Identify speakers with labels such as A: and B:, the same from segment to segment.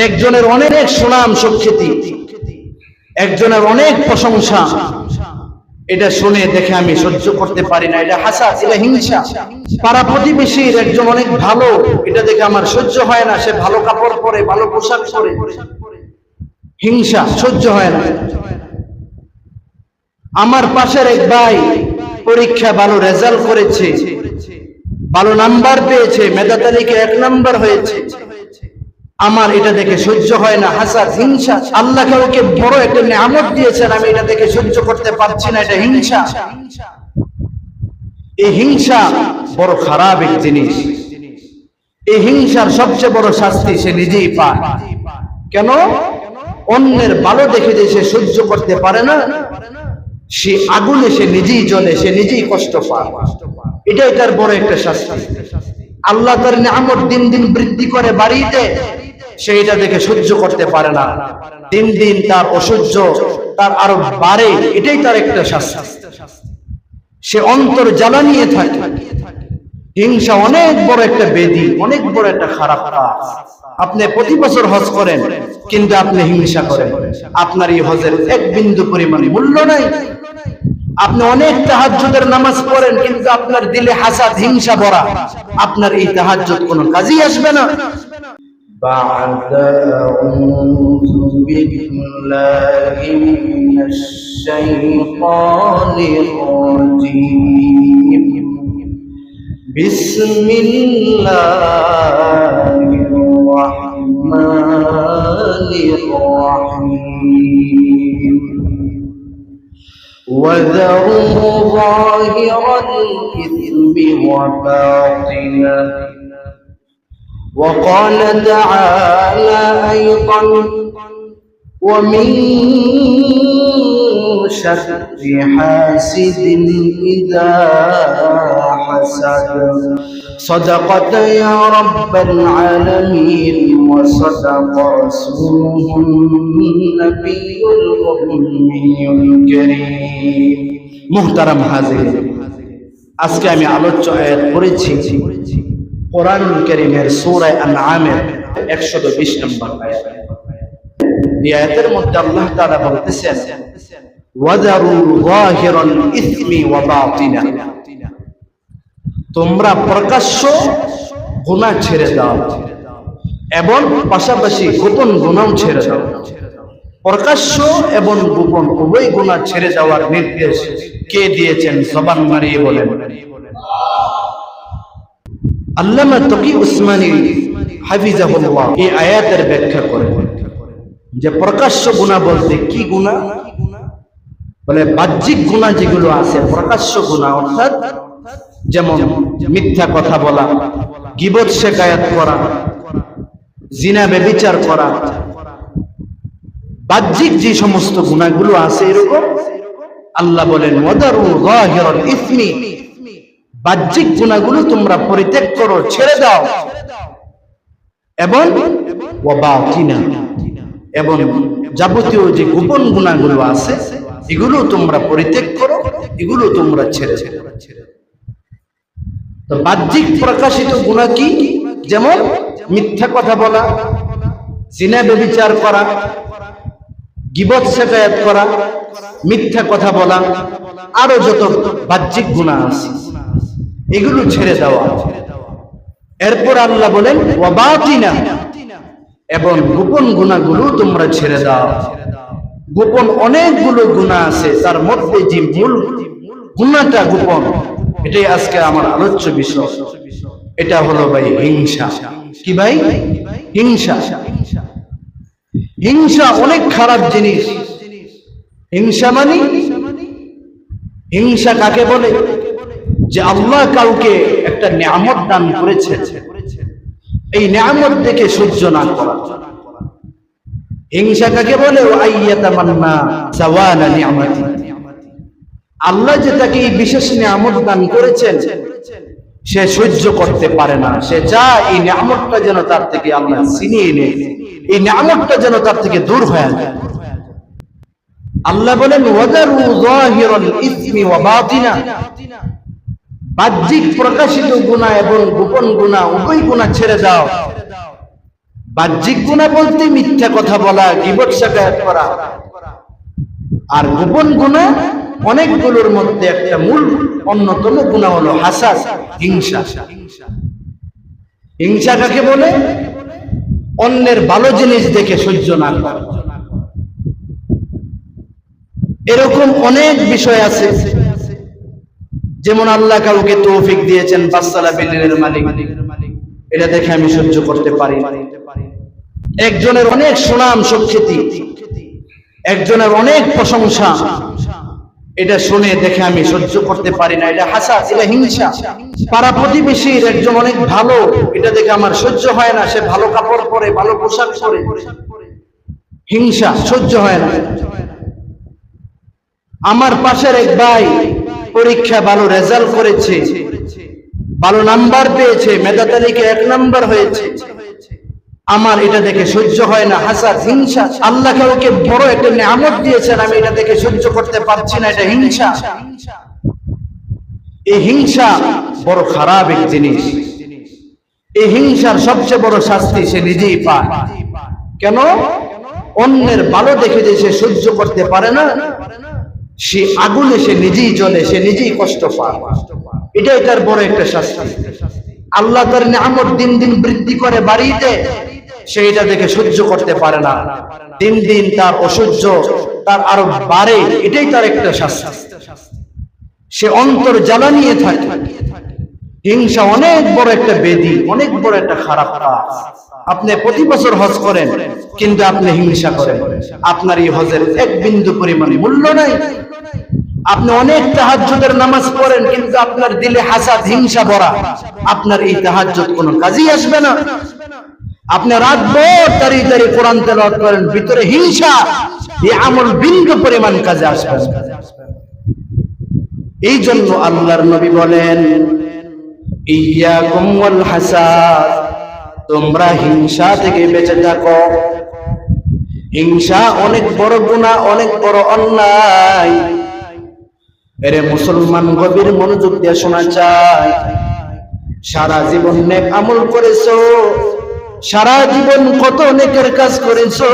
A: একজনের অনেক সুনাম সুখ্যাতি, একজনের অনেক প্রশংসা, এটা শুনে দেখে আমি সহ্য করতে পারি না, এটা হাসাদ, এটা হিংসা। পাড়া প্রতিবেশীর একজন অনেক ভালো, এটা দেখে আমার সহ্য হয় না, সে ভালো কাপড় পরে, ভালো পোশাক পরে, হিংসা, সহ্য হয় না। আমার পাশের এক ভাই পরীক্ষা ভালো রেজাল্ট করেছে, ভালো নাম্বার পেয়েছে, মেধা তালিকায় 1 নাম্বার হয়েছে, আমার এটা দেখে সহ্য হয় না, হাসাদ, হিংসা। আল্লাহ কাউকে বড় একটা নিয়ামত দিয়েছেন, আমি এটা দেখে সহ্য করতে পারছি না, এটা হিংসা। এই হিংসা বড় খারাপ এক জিনিস। এই হিংসার সবচেয়ে বড় শাস্তি সে নিজেই পায়। কেন? অন্যের ভালো দেখে যে সে সহ্য করতে পারে না, সে আগুনে সে নিজেই জ্বলে, সে নিজেই কষ্ট পায়। এটাই তার বড় একটা শাস্তি। আল্লাহ তার নিয়ামত দিন দিন বৃদ্ধি করে, বাড়িয়ে দেয়, সে এটা দেখে সহ্য করতে পারে না, দিন দিন তার অসহ্য তার আরো বাড়ে, এটাই তার একটা শাস্তি। সে অন্তর জ্বালা নিয়ে থাকে। হিংসা অনেক বড় একটা বেদি, অনেক বড় একটা খারাপ কাজ। আপনি প্রতি বছর হজ করেন, কিন্তু আপনি হিংসা করেন, আপনার এই হজের 1 বিন্দু পরিমাণ মূল্য নাই। আপনি অনেক তাহাজ্জুদের নামাজ পড়েন, কিন্তু আপনার দিলে হাসাদ, হিংসা ভরা, আপনার এই তাহাজ্জুদ কোনো কাজেই আসবে না। بعد أعوذ بالله من الشيطان الرجيم بسم الله الرحمن الرحيم وذروا ظاهر الإثم وباطنه وقال تعالى أيضا ومن شر حاسد إذا حسد صدقت يا رب العالمين وصدق رسوله النبي الأمي الكريم محترم হাজির, আজকে আমি আলোচ্য আয়াত পড়েছি কোরআনুল কারীমের সূরা আনআমের 120 নম্বর আয়াত। এই আয়াতের মধ্যে আল্লাহ তাআলা বলতেছেন ওয়াযারু যাহিরাল ইসমি ওয়া বাতিনা, তোমরা প্রকাশ্য গুনাহ ছেড়ে দাও এবং পাশাপাশি গোপন গুনাহ ছেড়ে দাও। প্রকাশ্য এবং গোপন উভয় গুনাহ ছেড়ে দেওয়ার নির্দেশ কে দিয়েছেন? জবান মারিয়ে বলেন। আল্লামা তকি উসমানী হাফিজাহুল্লাহ এই আয়াতের ব্যাখ্যা করেন যে প্রকাশ্য গুনাহ বলতে কি গুনাহ? বলে বাহ্যিক গুনাহ যেগুলো আছে, প্রকাশ্য গুনাহ অর্থাৎ যেমন মিথ্যা কথা বলা, গীবত শিকায়াত করা, জিনা ব্যভিচার করা, বাহ্যিক যে সমস্ত গুনাহগুলো আছে এরকম, আল্লাহ বলেন ওয়াদারু যাহিরাল ইসমি, বাহ্যিক গুনাহগুলো তোমরা পরিত্যাগ করো, ছেড়ে দাও, এবং ওয়া বাতিনা, এবং যাবতীয় যে গোপন গুনাহগুলো আছে এগুলো তোমরা পরিত্যাগ করো, এগুলো তোমরা ছেড়ে দাও। তো বাহ্যিক প্রকাশিত গুনাহ কি? যেমন মিথ্যা কথা বলা, জিনা ব্যভিচার করা, গীবত শিকায়াত করা, মিথ্যা কথা বলা, আরো যত বাহ্যিক গুনাহ আছে এগুলো ছেড়ে দেওয়া। এরপর আল্লাহ বলেন ওয়া বাতিনা, এবং গোপন গুনাহগুলো তোমরা ছেড়ে দাও। গোপন অনেকগুলো গুনাহ আছে, তার মধ্যে যে মূল গুনাহটা গোপন, এটাই আজকে আমার আলোচ্য বিষয়। এটা হলো ভাই হিংসা। কি ভাই? হিংসা। হিংসা অনেক খারাপ জিনিস। হিংসা মানে, হিংসা কাকে বলে? যে আল্লাহ কাউকে একটা নিয়ামত দান করেছে, এই নিয়ামত দেখে সহ্য না করা। হিংসা কাকে বলে? ওয়াইয়াতামান্না জাওয়ালা নিয়ামতি, আল্লাহ যে তাকে এই বিশেষ নিয়ামত দান করেছেন সে সহ্য করতে পারে না, সে চায় এই নিয়ামতটা যেন তার থেকে আল্লাহ ছিনিয়ে নেয়, এই নিয়ামতটা যেন তার থেকে দূর হয়ে যায়। আল্লাহ বলেন ওয়াদারু যাহিরাল ইসমি ওয়া বাতিনা, বাহ্যিক প্রকাশিত গুনাহ এবং গোপন গুনাহ উভয় গুনাহ ছেড়ে দাও। বাহ্যিক গুনাহ বলতে মিথ্যা কথা বলা, গীবত শিকায়ত করা। আর গোপন গুনাহ অনেকগুলোর মধ্যে একটা মূল অন্যতম গুনাহ হলো হাসাদ, হিংসা। হিংসা কাকে বলে? অন্যের ভালো জিনিস দেখে সহ্য না করা। এরকম অনেক বিষয় আছে, যেমন আল্লাহ কাউকে তৌফিক দিয়েছেন বাচ্চালা বিল্ডিংয়ের মালিক, এটা দেখে আমি সহ্য করতে পারি না। একজনের অনেক সুনাম সুখ্যাতি, একজনের অনেক প্রশংসা, এটা শুনে দেখে আমি সহ্য করতে পারি না, এটা হাসাদ, এটা হিংসা। পাড়া প্রতিবেশীর একজন অনেক ভালো, এটা দেখে আমার সহ্য হয় না, সে ভালো কাপড় পরে, ভালো পোশাক পরে, হিংসা, সহ্য হয় না। আমার পাশের এক ভাই পরীক্ষা ভালো রেজাল্ট করেছে, ভালো নাম্বার পেয়েছে, মেধা তালিকায় 1 নাম্বার হয়েছে, আমার এটা দেখে সহ্য হয় না, হাসাদ, হিংসা। আল্লাহ কাউকে বড় একটা নিয়ামত দিয়েছেন, আমি এটা দেখে সহ্য করতে পারছি না, এটা হিংসা। এই হিংসা বড় খারাপ এক জিনিস। এই হিংসার সবচেয়ে বড় শাস্তি সে নিজেই পায়। কেন? অন্যের ভালো দেখে যে সে সহ্য করতে পারে না, সে আগুনে সে নিজেই জ্বলে, সে নিজেই কষ্ট পায়। এটাই তার বড় একটা শাস্তি। আল্লাহ তার নিয়ামত দিন দিন বৃদ্ধি করে, বাড়িয়ে দেয়, সে এটা দেখে সহ্য করতে পারে না, দিন দিন তার অসহ্য তার আরো বাড়ে, এটাই তার একটা শাস্তি। সে অন্তর জ্বালা নিয়ে থাকে। হিংসা অনেক বড় একটা বেদি, অনেক বড় একটা খারাপ কাজ। আপনি প্রতি বছর হজ করেন, কিন্তু আপনি হিংসা করেন, আপনার এই হজের 1 বিন্দু পরিমাণ মূল্য নাই। আপনি অনেক তাহাজ্জুদের নামাজ পড়েন, কিন্তু আপনার দিলে হাসাদ, হিংসা ভরা, আপনার এই তাহাজ্জুদ কোনো কাজেই আসবে না। আপনি রাতভর দাঁড়িয়ে দাঁড়িয়ে কোরআন তেলাওয়াত করেন, ভিতরে হিংসা, এই আমল বিন্দু পরিমাণ কাজে আসবে না। এই জন্য আল্লাহর নবী বলেন, ইয়াকুম ওয়াল হাসাদ, তোমরা হিংসা থেকে বেঁচে থাকো। হিংসা অনেক বড় গুনাহ, অনেক বড় অন্যায়। এরে মুসলমান, গভীর মনোযোগ দিয়ে শোনা চাই। সারা জীবন নেক আমল করেছো, সারা জীবন কত নেকের কাজ করেছো,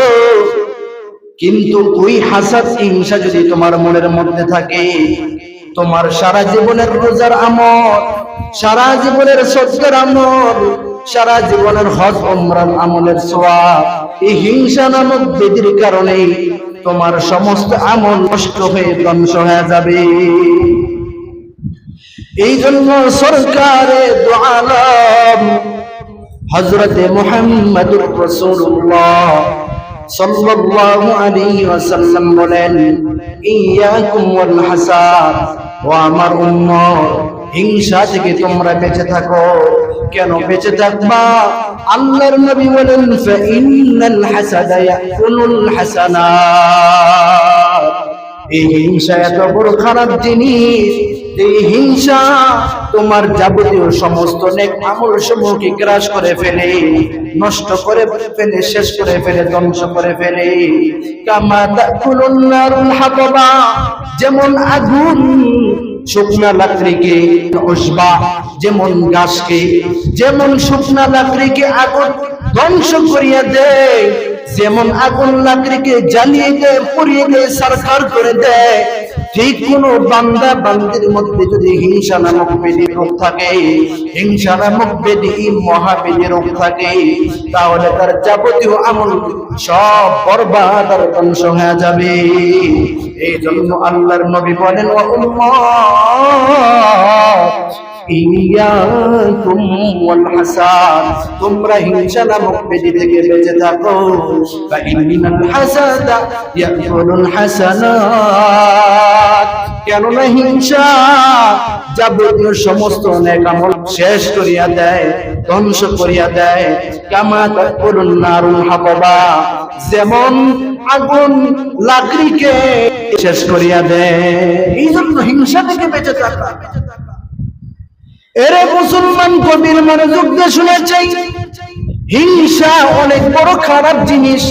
A: কিন্তু ওই হাসাদ, হিংসা যদি তোমার মনের মধ্যে থাকে, তোমার সারা জীবনের রোজার আমল, সারা জীবনের সদকার আমল, সারা জীবনের হজ উমরার আমলের সওয়াব এই হিংসা নামক বেদির কারণে তোমার সমস্ত আমল নষ্ট হয়ে ধ্বংস হয়ে যাবে। এই জন্য সরকারে দু আলম হযরতে মুহাম্মদুর রাসূলুল্লাহ সাল্লাল্লাহু আলাইহি ওয়াসাল্লাম বলেন, ইয়াকুম ওয়াল হাসাদ, ও আমার উম্মত, হিংসা থেকে তোমরা বেঁচে থাকো। কেন বেঁচে থাকবা? আল্লাহর নবী বলেন, ফা ইন্নাল হাসাদা ইয়াকুলুল হাসানাত। এই হিংসা এত বড় খারাপ জিনিস, এই হিংসা তোমার যাবতীয় সমস্ত নেক আমল সমূহকে গ্রাস করে ফেলে, নষ্ট করে ফেলে, শেষ করে ফেলে, ধ্বংস করে ফেলে। কামা তাকুলুন নারুল হাতাবা, যেমন আগুন শুকনা লাকড়িকে, উসবা যেমন গাছকে, যেমন শুকনা লাকড়িকে আগুন ধ্বংস করিয়া দেয়, যেমন আগুন লাকড়িকে জ্বালিয়ে দেয়, পুড়িয়ে দেয়, সারখার করে দেয়, ঠিক কোন বান্দা বান্দির মধ্যে যদি হিংসা নামক বেদি রোগ থাকে, হিংসা নামক বেদি মহাবেদি রোগ থাকে, তাহলে তার যাবতীয় আমল সব বরবাদ আর ধ্বংস হয়ে যাবে। এই জন্য আল্লাহর নবী বলেন, ও উম্মত, ইয়াকুম ওয়াল হাসাদ, তোমরা হিংসা নামক বেদি থেকে বেঁচে থাকো। ফা ইন্নাল হাসাদা ইয়াকুলুল হাসানাত, কেননা হিংসা যাবতীয় সমস্ত নেক আমল শেষ করিয়া দেয়, ধ্বংস করিয়া দেয়। কামা তাকুলুন নারুল হাতাবা, যেমন আগুন লাকড়িকে শেষ করিয়া দেয়। এই জন্য হিংসা থেকে বেঁচে থাকা। এরে মুসলমান, গভীর মনোযোগ দিয়ে শুনে চাই, হিংসা অনেক বড় খারাপ জিনিস।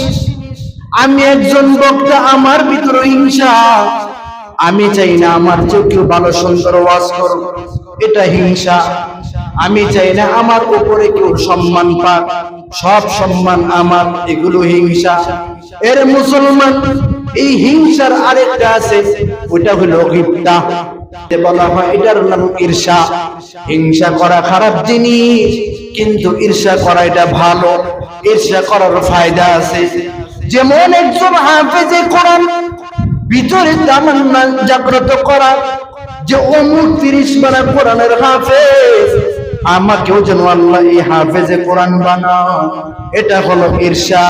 A: আমি একজন বক্তা, আমার ভিতরে হিংসা, আমি চাই না আমার চেয়ে কেউ ভালো সুন্দর ওয়াজ করুক, এটা হিংসা। আমি চাই না আমার উপরে কেউ সম্মান পাক, সব সম্মান আমার, এগুলো হিংসা। এর মুসলমান, এই হিংসার আরেকটা আছে, ওটা হলো গিবতা। বলা হয় এটার নাম ঈর্ষা। হিংসা করা খারাপ জিনিস, কিন্তু ঈর্ষা করা এটা ভালো। ঈর্ষা করার ফায়দা আছে। যেমন একজন হাফেজে কোরআন ভিতরে তামান্না জাগ্রত করা যে অমুক 30 পারা কোরআনের হাফেজ, আমাকেও যেন আল্লাহ এই হাফেজে কোরআন বানাও, এটা হলো ঈর্ষা।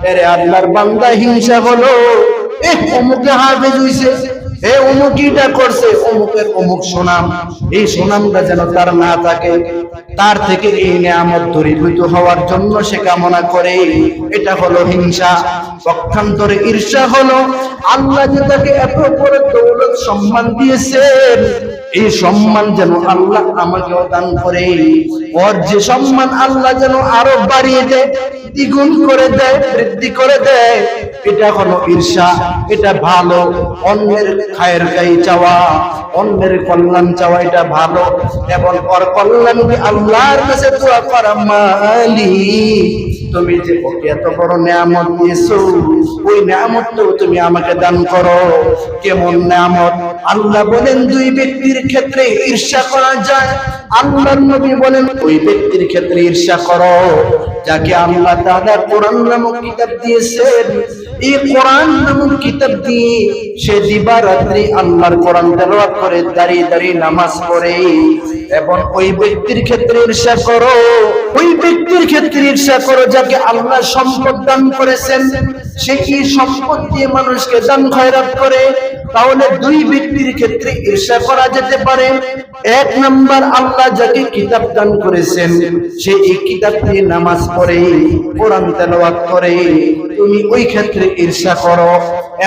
A: এরে আল্লাহর বান্দা, হিংসা হলো অমুকে হাফেজ হইছে, অমুক এটা করছে, অমুকের অমুক সুনাম, এই সুনামটা যেন তার না থাকে, তার থেকে এই নিয়ামত দূরীভূত হওয়ার জন্য সে কামনা করে, এটা হলো হিংসা। পক্ষান্তরে ঈর্ষা হলো আল্লাহ যে তাকে এত বড় দৌলত সম্মান দিয়েছেন, এই সম্মান যেন আল্লাহ আমাকেও দান করে, ওর যে সম্মান আল্লাহ যেন আরো বাড়িয়ে দেয়, দ্বিগুণ করে দেয়, বৃদ্ধি করে দেয়, এটা হলো ঈর্ষা। এটা ভালো। অন্যের খায়ের গাই চাওয়া, অন্যের কল্যাণ চাওয়া, এটা ভালো। এবং ওর কল্যাণকে আল্লাহর কাছে দোয়া করা, মালিক তুমি যে ওকে এত বড় নিয়ামত দিয়েছো, ওই নিয়ামতটাও তুমি আমাকে দান করো। কেমন নিয়ামত? আল্লাহ বলেন দুই ব্যক্তির ক্ষেত্রে ঈর্ষা করা যায়। আল্লাহর নবী বলেন ওই ব্যক্তির ক্ষেত্রে ঈর্ষা করো যাকে আল্লাহ তাআলা কোরআন নামক কিতাব দিয়েছেন। এই কোরআন নামক কিতাব দিয়ে সে দিবারাত্রি আল্লাহর কোরআন তেলাওয়াত করে, দাঁড়িয়ে দাঁড়িয়ে নামাজ পড়ে। এবং ওই ব্যক্তির ক্ষেত্রে ঈর্ষা করো, ওই ব্যক্তির ক্ষেত্রে ঈর্ষা করো যাকে আল্লাহ সম্পদ দান করেছেন, সে কি সম্পদ দিয়ে মানুষকে দান খয়রাত করে। তাহলে দুই ব্যক্তির ক্ষেত্রে ঈর্ষা করা যেতে পারে। এক নাম্বার, আল্লাহ যাকে কিতাব দান করেছেন, সে এই কিতাব দিয়ে নামাজ পড়ে, কোরআন তেলাওয়াত করে, তুমি ওই ক্ষেত্রে ঈর্ষা করো।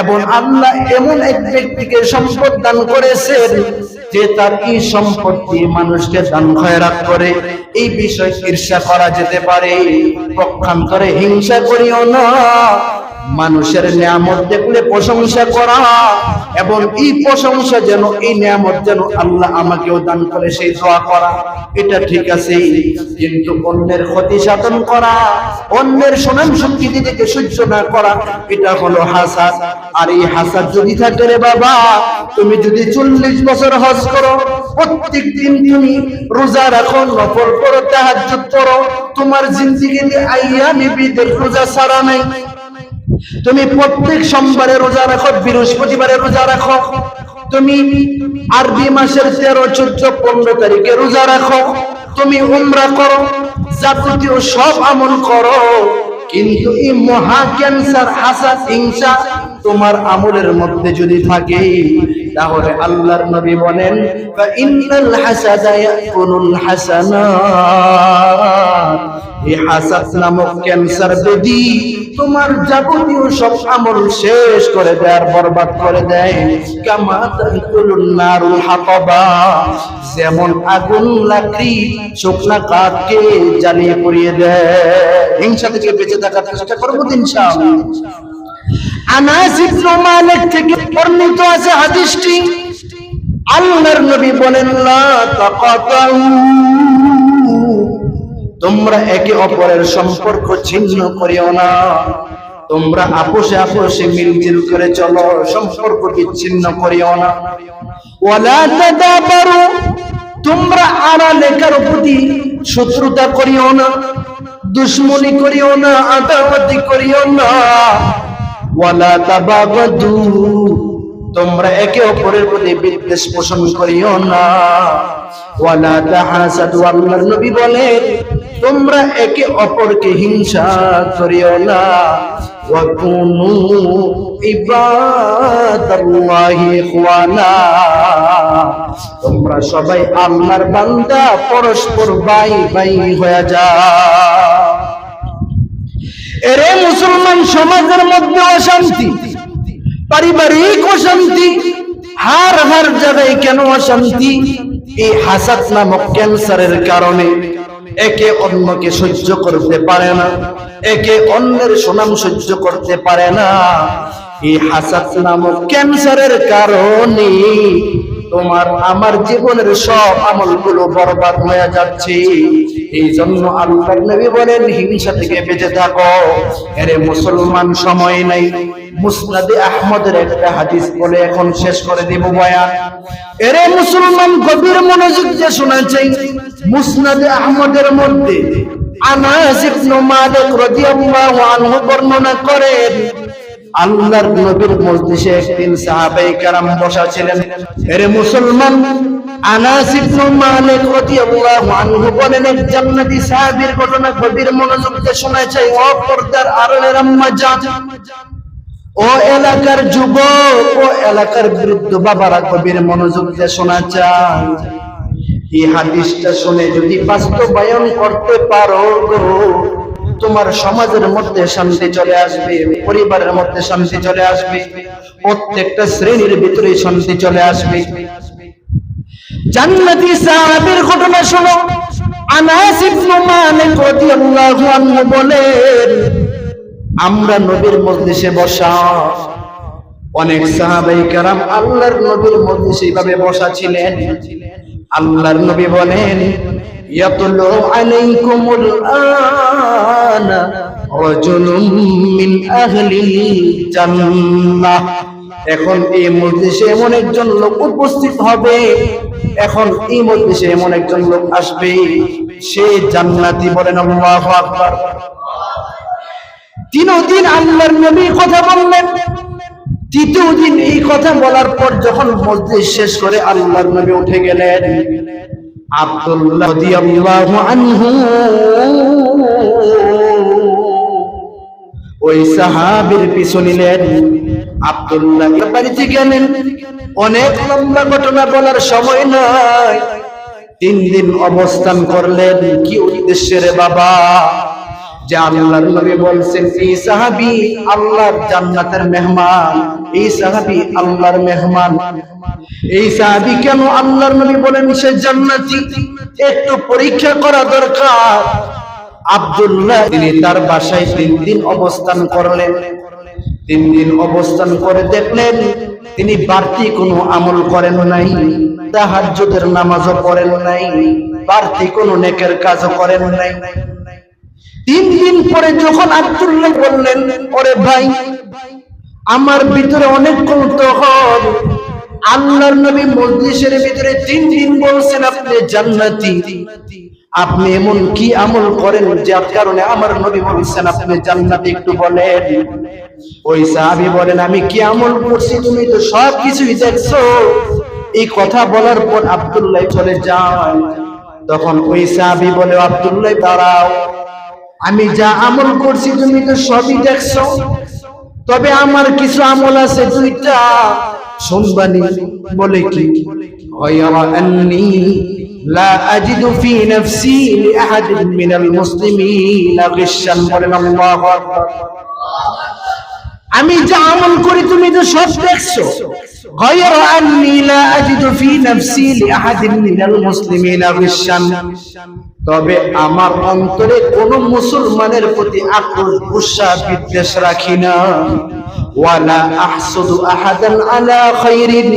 A: এবং আল্লাহ এমন এক ব্যক্তিকে সম্পদ দান করেছেন যে তার এই সম্পদ দিয়ে মানুষকে দান খয়রাত করে, এই বিষয়ে ঈর্ষা করা যেতে পারে। পক্ষান্তরে হিংসা করিও না। মানুষের নিয়ামত দেখলে প্রশংসা করা, এবং এই প্রশংসা যেন, এই নিয়ামত যেন আল্লাহ আমাকেও দান করে, সেই দোয়া করা, এটা ঠিক আছে। কিন্তু অন্যের ক্ষতি সাধন করা, অন্যের সুনাম স্বীকৃতি থেকে সহ্য না করা, এটা হলো হাসাদ। আর এই হাসাদ যদি থাকে রে বাবা, তুমি যদি 40 বছর হজ করো, প্রত্যেক দিন তুমি রোজা রাখো, নফল করো, তাহাজ্জুদ করো, তোমার জিন্দেগিতে আইয়ামে বিদের রোজা ছাড়া নাই, তুমি প্রত্যেক সোমবারে রোজা রাখো, বৃহস্পতিবারে রোজা রাখো, তুমি আরবি মাসের 13, 14, 15 তারিখে রোজা রাখো, তুমি উমরা করো, যাবতীয় সব আমল করো, কিন্তু এই মহা ক্যান্সার হাসাদ, হিংসা তোমার আমলের মধ্যে যদি থাকে, তাহলে আল্লাহর নবী বলেন ইন্নাল হাসাদা ইয়াকুলুল হাসানাত, এই হাসাদ নামক ক্যান্সার ব্যাধি তোমার যাবতীয় সব আমল শেষ করে দেয়, আর বরবাদ করে দেয়। কামা তাকুলুন নারুল হাতাবা, যেমন আগুন লাকড়ি শুকনা কাঠকে জ্বালিয়ে পুড়িয়ে দেয়। হিংসা থেকে বেঁচে থাকার চেষ্টা করব ইনশাআল্লাহ। আনাস ইবনে মালিক থেকে বর্ণিত আছে হাদিসটি, আল্লাহর নবী বলেন লা তাকাতাউ, তোমরা একে অপরের সম্পর্ক ছিন্ন করিও না, তোমরা আপোষে আপোষে মিলজিল করে চলো, সম্পর্ক বিচ্ছিন্ন করিও না। ওয়ালা তাদাবারু, তোমরা আড়ালে কারো প্রতি শত্রুতা করিও না, দুশমনি করিও না, আদাওয়াতি করিও না। ওয়ালা তাবাগাদু, তোমরা একে অপরের প্রতি বিদ্বেষ পোষণ করিও না। ওয়ালা তাহাসাদু, আল্লাহর নবী বলেন তোমরা একে অপরকে হিংসা করিও না। ওয়া কুনু ইবাদাল্লাহি ইখওয়ানা, তোমরা সবাই আল্লাহর বান্দা, পরস্পর ভাই ভাই হয়ে যাও। এরে মুসলমান সমাজের মধ্যে অশান্তি, পারিবারিক অশান্তি, হার জায়গায় কেন অশান্তি? এই হাসাদ নামক ক্যান্সারের কারণে। একে অন্যকে সহ্য করতে পারে না, একে অন্যের সুনাম সহ্য করতে পারে না। এই হাসাদ নামক ক্যান্সারের কারণে তোমার আমার জীবনের সব আমলগুলো বরবাদ হয়ে যাচ্ছে। এই জন্য আল্লাহর নবী বলেন হিংসা থেকে বেঁচে থাকো। আরে মুসলমান, সময় নাই। মুসনাদে আহমদের একটা হাদিস বলে এখন শেষ করে দিব বয়ান। এরে মুসলমান, গভীর মনোযোগ দিয়ে শোনা চাই। মুসনাদে আহমদের মধ্যে আনাস ইবনে মালিক রাদিয়াল্লাহু আনহু বর্ণনা করেন, আল্লাহর নবীর মজলিসে একদিন সাহাবায়ে কেরাম বসা ছিলেন। এরে মুসলমান, আনাস ইবনে মালিক রাদিয়াল্লাহু আনহু বলেন, এক জান্নাতি সাহাবীর ঘটনা গভীর মনোযোগ দিয়ে শোনা চাই। ও পর্দার আড়ালের আম্মা জান, ও এলাকার যুবক, ও এলাকার বৃদ্ধ বাবারা, গভীর মনোযোগ দিয়ে শোনা চাই। এই হাদিসটা শুনে যদি বাস্তবায়ন করতে পারো, তোমার সমাজের মধ্যে শান্তি চলে আসবে, পরিবারের মধ্যে শান্তি চলে আসবে, প্রত্যেকটা শ্রেণীর ভিতরে শান্তি চলে আসবে। জান্নাতি সাহাবীর ঘটনা শোনো। আনাস ইবনে মালিক রাদিয়াল্লাহু আনহু বলেন, আমরা নবীর মজলিসে বসা, অনেক সাহাবায়ে কেরাম আল্লাহর নবীর মজলিসে এইভাবে বসা ছিলেন। আল্লাহর নবী বলেন, ইয়াতুলু আলাইকুমুল আনা রাজুলুম মিন আহলিল জান্নাহ। এখন এই মজলিসে এমন একজন লোক উপস্থিত হবে, এখন এই মজলিসে এমন একজন লোক আসবে, সে জান্নাতি। বলেন আল্লাহু আকবার। দিন আল্লাহর নবী কথা বললেন। তৃতীয় দিন এই কথা বলার পর যখন মজলিস শেষ করে আল্লাহর নবী উঠে গেলেন, আব্দুল্লাহ রাদিয়াল্লাহু আনহু ওই সাহাবীর পিছু নিলেন। আব্দুল্লাহ বাড়িতে গেলেন। অনেক লম্বা ঘটনা বলার সময় নাই। 3 দিন অবস্থান করলেন। কি উদ্দেশ্যে রে বাবা? যে আল্লাহর নবী বলছেন এই সাহাবী আল্লাহর জান্নাতের মেহমান, এই সাহাবী আল্লাহর মেহমান। এই সাহাবী কেন আল্লাহর নবী বলেন সে জান্নাতি, একটু পরীক্ষা করা দরকার। আব্দুল্লাহ তিনি তার বাসায় 3 দিন অবস্থান করলেন। 3 দিন অবস্থান করে দেখলেন তিনি বাড়তি কোনো আমল করেন নাই, তাহাজ্জুদের নামাজও পড়েন নাই, বাড়তি কোনো নেকের কাজও করেন নাই। 3 দিন পরে যখন আব্দুল্লাহ বললেন, ওরে ভাই, আমার ভিতরে অনেক কৌতূহল, আল্লাহর নবী মজলিসের ভিতরে 3 দিন বলছেন আপনি জান্নাতি, আপনি এমন কি আমল করেন যার কারণে আমার নবী বলছেন আপনি জান্নাতি, একটু বলেন। ওই সাহাবী বলেন, আমি কি আমল করছি তুমি তো সব কিছুই দেখছো। এই কথা বলার পর আব্দুল্লাহ চলে যায়। তখন ওই সাহাবী বলে, আব্দুল্লাহ দাঁড়াও, আমি যা আমল করছি তুমি তো সবই দেখছো, তবে আমার কিছু আমল আছে 2টা, শুনবানি। বলে কি? গায়রা আন্নী লা আজিদু ফি নাফসি লিআহাদিন মিনাল মুসলিমিনা গিশান। বলেন আল্লাহু আকবার। আমি যা আমল করি তুমি তো সব দেখছো। গায়রা আন্নী লা আজিদু ফি নাফসি লিআহাদিন মিনাল মুসলিমিনা গিশান, তবে আমার অন্তরে কোন মুসলমানের প্রতি আক্রোশ, গুসা, বিদ্বেষ রাখি না। ওয়ালা আহসুদু আহাদান আলা খায়রিন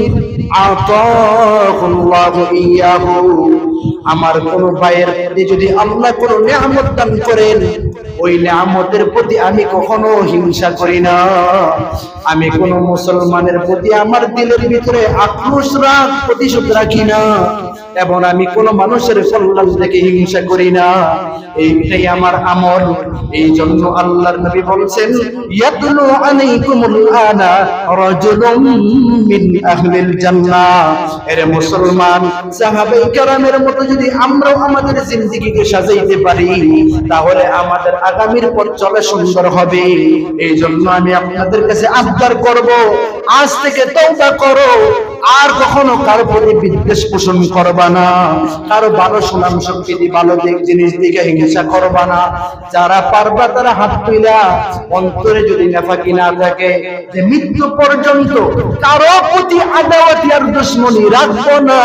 A: আতাহুল্লাহু ইয়াহু, আমার কোন ভাইয়ের প্রতি যদি আল্লাহ কোন নিয়ামত দান করেন, ওই নিয়ামতের প্রতি আমি কখনো হিংসা করি না। আমি কোন মুসলমানের প্রতি আমার দিলের ভিতরে আক্রোশ, রাগ, প্রতিশোধ রাখি না, এবং আমি কোন মানুষের কল্যাণ থেকে হিংসা করি না। এইটাই আমার আমল। এই জন্য আল্লাহর নবী বলছেন, ইয়াতলু আলাইকুমুল আনা রাজুলুম মিন আহলিল জান্নাহ। এর মুসলমান, সাহাবায়ে কেরামের মতো যদি আমরাও আমাদের জিন্দেগিকে সাজাইতে পারি, তাহলে আমাদের আগামীর পথ চলা সুন্দর হবে। এই জন্য আমি আপনাদের কাছে আবদার করব, আজ থেকে তওবা করো, আর কখনো কারো প্রতি বিদ্বেষ পোষণ করবা না, কারো ভালো সুনাম শক্তি ভালো জিনিস দিকে হিংসা করবা না। যারা পারবা তারা হাত তুইলা, অন্তরে যদি নেফাকি না থাকে, যে মৃত্যু পর্যন্ত কারো প্রতি আদাওয়াতি আর দুশমনি রাখবো না,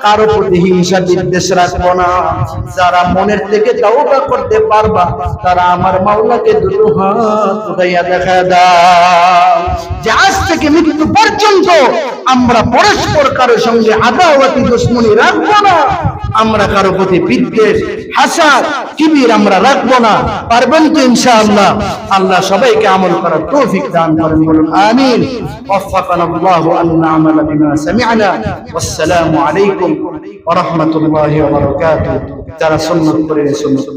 A: কারো প্রতি হিংসা বিদ্বেষ রাখবো না। যারা মনের থেকে তওবা করতে পারবা তারা তারা আমার মাওলাকে দুটো হাত উঠাইয়া দেখা দাও যে আজ থেকে মৃত্যু পর্যন্ত আমরা পরস্পর কারো সঙ্গে আদাওয়াতি দুশমনি রাখবো না, আমরা কারো প্রতি বিদ্বেষ হাসাদ কিবির আমরা রাখবো না। পারবেন তো ইনশাআল্লাহ? আল্লাহ সবাইকে আমল করার তৌফিক দান করেন, বলুন আমিন। ওয়াফাকানা আল্লাহু আন না'মালা বিমা সামি'না। ওয়াসসালামু আলাইকুম ওয়া রাহমাতুল্লাহি ওয়া বারাকাতুহু। যারা সুন্নাত পড়ে সুন্নাত